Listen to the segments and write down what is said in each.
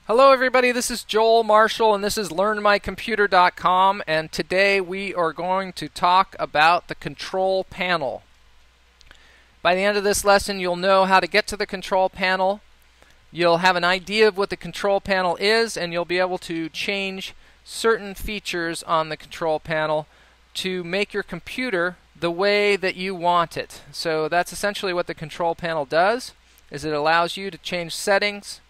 Hello everybody, this is Joel Marshall and this is LearnMyComputer.com, and today we are going to talk about the control panel. By the end of this lesson you'll know how to get to the control panel, you'll have an idea of what the control panel is, and you'll be able to change certain features on the control panel to make your computer the way that you want it. So that's essentially what the control panel does, is it allows you to change settings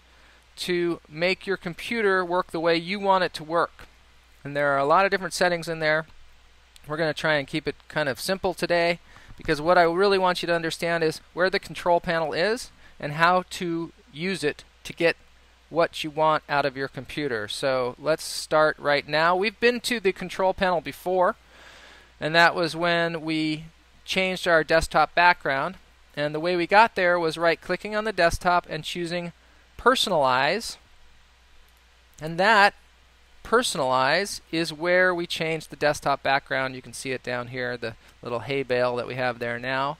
to make your computer work the way you want it to work. And there are a lot of different settings in there. We're going to try and keep it kind of simple today, because what I really want you to understand is where the control panel is and how to use it to get what you want out of your computer. So let's start right now. We've been to the control panel before, and that was when we changed our desktop background. And the way we got there was right-clicking on the desktop and choosing Personalize, and that Personalize is where we change the desktop background. You can see it down here, the little hay bale that we have there now.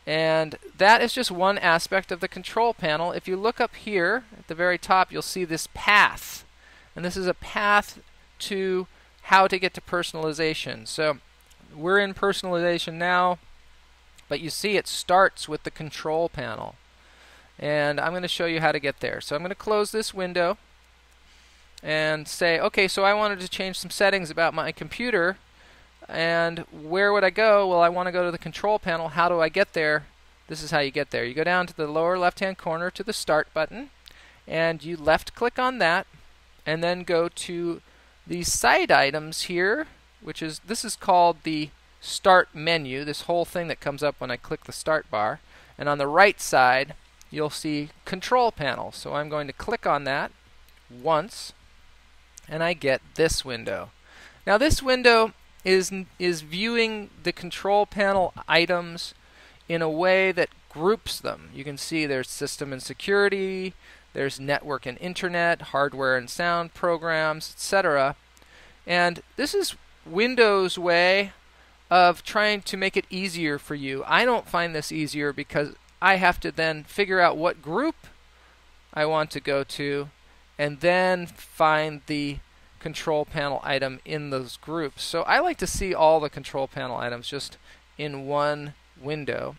And that is just one aspect of the control panel. If you look up here at the very top, you'll see this path, and this is a path to how to get to personalization. So we're in personalization now, but you see it starts with the control panel. And I'm going to show you how to get there. So I'm going to close this window and say, okay, so I wanted to change some settings about my computer, and where would I go? Well, I want to go to the control panel. How do I get there? This is how you get there. You go down to the lower left-hand corner to the Start button, and you left-click on that, and then go to the side items here, which is, this is called the Start menu, this whole thing that comes up when I click the Start bar. And on the right side, you'll see Control Panel. So I'm going to click on that once, and I get this window. Now this window is viewing the control panel items in a way that groups them. You can see there's System and Security, there's Network and Internet, Hardware and Sound Programs, etc. And this is Windows' way of trying to make it easier for you. I don't find this easier because I have to then figure out what group I want to go to and then find the control panel item in those groups. So I like to see all the control panel items just in one window.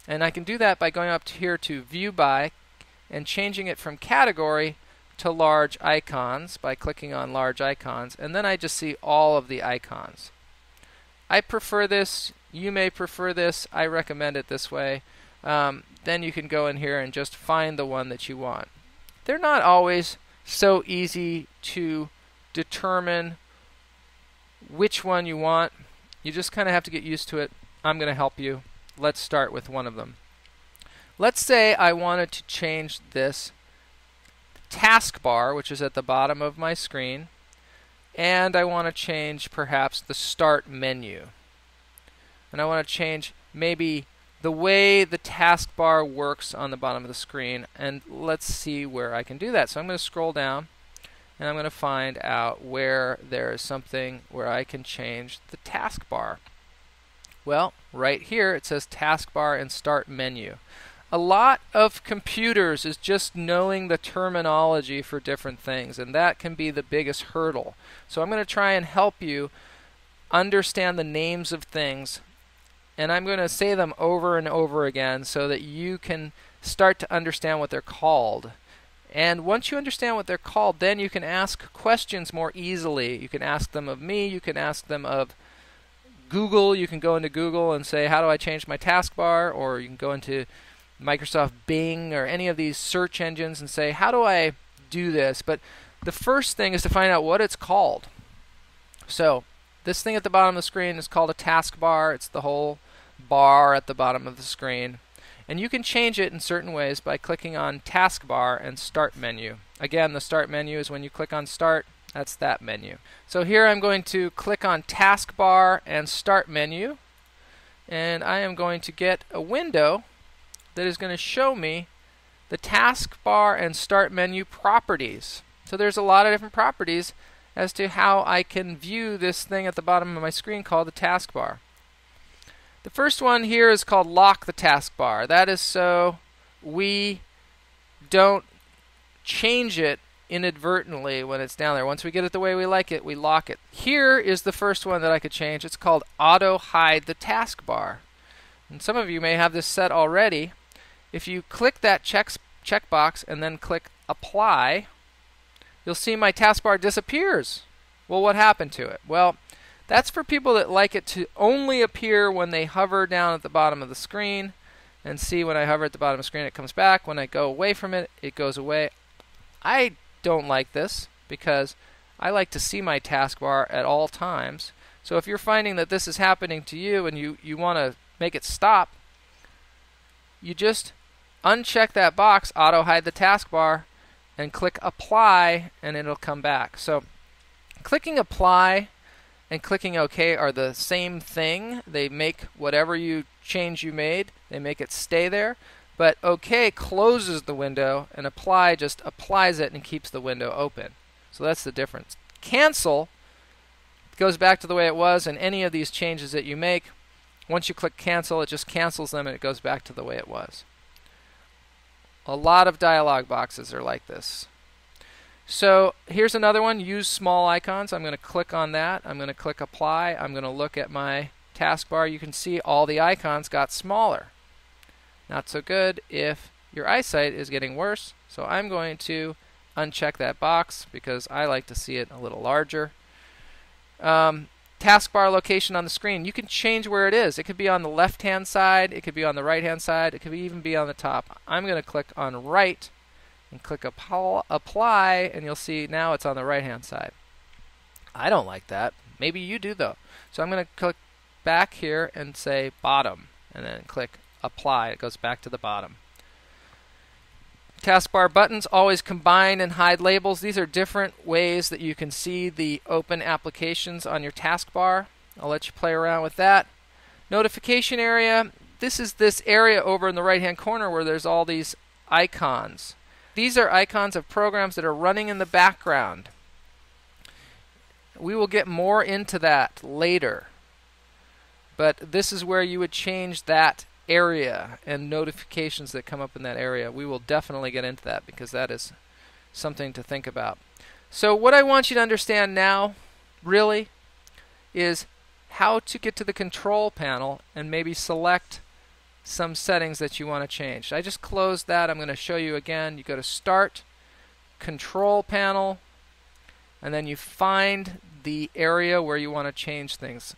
And I can do that by going up to here to View By and changing it from Category to Large Icons by clicking on Large Icons, and then I just see all of the icons. I prefer this. You may prefer this. I recommend it this way. Then you can go in here and just find the one that you want. They're not always so easy to determine which one you want. You just kind of have to get used to it. I'm going to help you. Let's start with one of them. Let's say I wanted to change this taskbar, which is at the bottom of my screen, and I want to change perhaps the Start menu. And I want to change maybe the way the taskbar works on the bottom of the screen, and let's see where I can do that. So I'm going to scroll down, and I'm going to find out where there is something where I can change the taskbar. Well, right here it says Taskbar and Start menu. A lot of computers is just knowing the terminology for different things, and that can be the biggest hurdle. So I'm going to try and help you understand the names of things, and I'm going to say them over and over again so that you can start to understand what they're called. And once you understand what they're called, then you can ask questions more easily. You can ask them of me, you can ask them of Google. You can go into Google and say, how do I change my taskbar? Or you can go into Microsoft Bing or any of these search engines and say, how do I do this? But the first thing is to find out what it's called. So this thing at the bottom of the screen is called a taskbar. It's the whole bar at the bottom of the screen. And you can change it in certain ways by clicking on Taskbar and Start menu. Again, the Start menu is when you click on Start, that's that menu. So here I'm going to click on Taskbar and Start menu, and I am going to get a window that is going to show me the Taskbar and Start menu properties. So there's a lot of different properties as to how I can view this thing at the bottom of my screen called the taskbar. The first one here is called Lock the Taskbar. That is so we don't change it inadvertently when it's down there. Once we get it the way we like it, we lock it. Here is the first one that I could change. It's called Auto Hide the Taskbar. And some of you may have this set already. If you click that checkbox and then click Apply, you'll see my taskbar disappears. Well, what happened to it? Well, that's for people that like it to only appear when they hover down at the bottom of the screen. And see, when I hover at the bottom of the screen, it comes back. When I go away from it, it goes away. I don't like this because I like to see my taskbar at all times. So if you're finding that this is happening to you and you want to make it stop, you just uncheck that box, Auto Hide the Taskbar, and click Apply, and it'll come back. So clicking Apply and clicking OK are the same thing. They make whatever change you made, they make it stay there. But OK closes the window, and Apply just applies it and keeps the window open. So that's the difference. Cancel goes back to the way it was, and any of these changes that you make, once you click Cancel, it just cancels them and it goes back to the way it was. A lot of dialog boxes are like this. So here's another one, use small icons. I'm going to click on that. I'm going to click Apply. I'm going to look at my taskbar. You can see all the icons got smaller. Not so good if your eyesight is getting worse. So I'm going to uncheck that box because I like to see it a little larger. Taskbar location on the screen. You can change where it is. It could be on the left-hand side. It could be on the right-hand side. It could even be on the top. I'm going to click on Right and click Apply, and you'll see now it's on the right-hand side. I don't like that. Maybe you do, though. So I'm going to click back here and say Bottom, and then click Apply. It goes back to the bottom. Taskbar buttons always combine and hide labels. These are different ways that you can see the open applications on your taskbar. I'll let you play around with that. Notification area. This is this area over in the right-hand corner where there's all these icons. These are icons of programs that are running in the background. We will get more into that later. But this is where you would change that area and notifications that come up in that area. We will definitely get into that because that is something to think about. So what I want you to understand now really is how to get to the control panel and maybe select some settings that you want to change. I just closed that. I'm going to show you again. You go to Start, Control Panel, and then you find the area where you want to change things.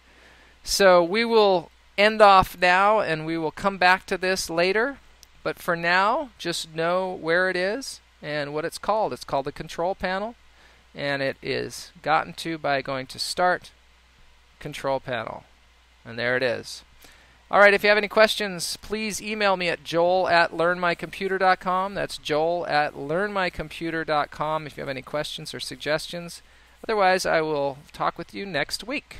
So we will end off now and we will come back to this later, but for now just know where it is and what it's called. It's called the Control Panel, and it is gotten to by going to Start, Control Panel, and there it is. Alright, if you have any questions, please email me at joel@learnmycomputer.com. That's joel@learnmycomputer.com if you have any questions or suggestions. Otherwise, I will talk with you next week.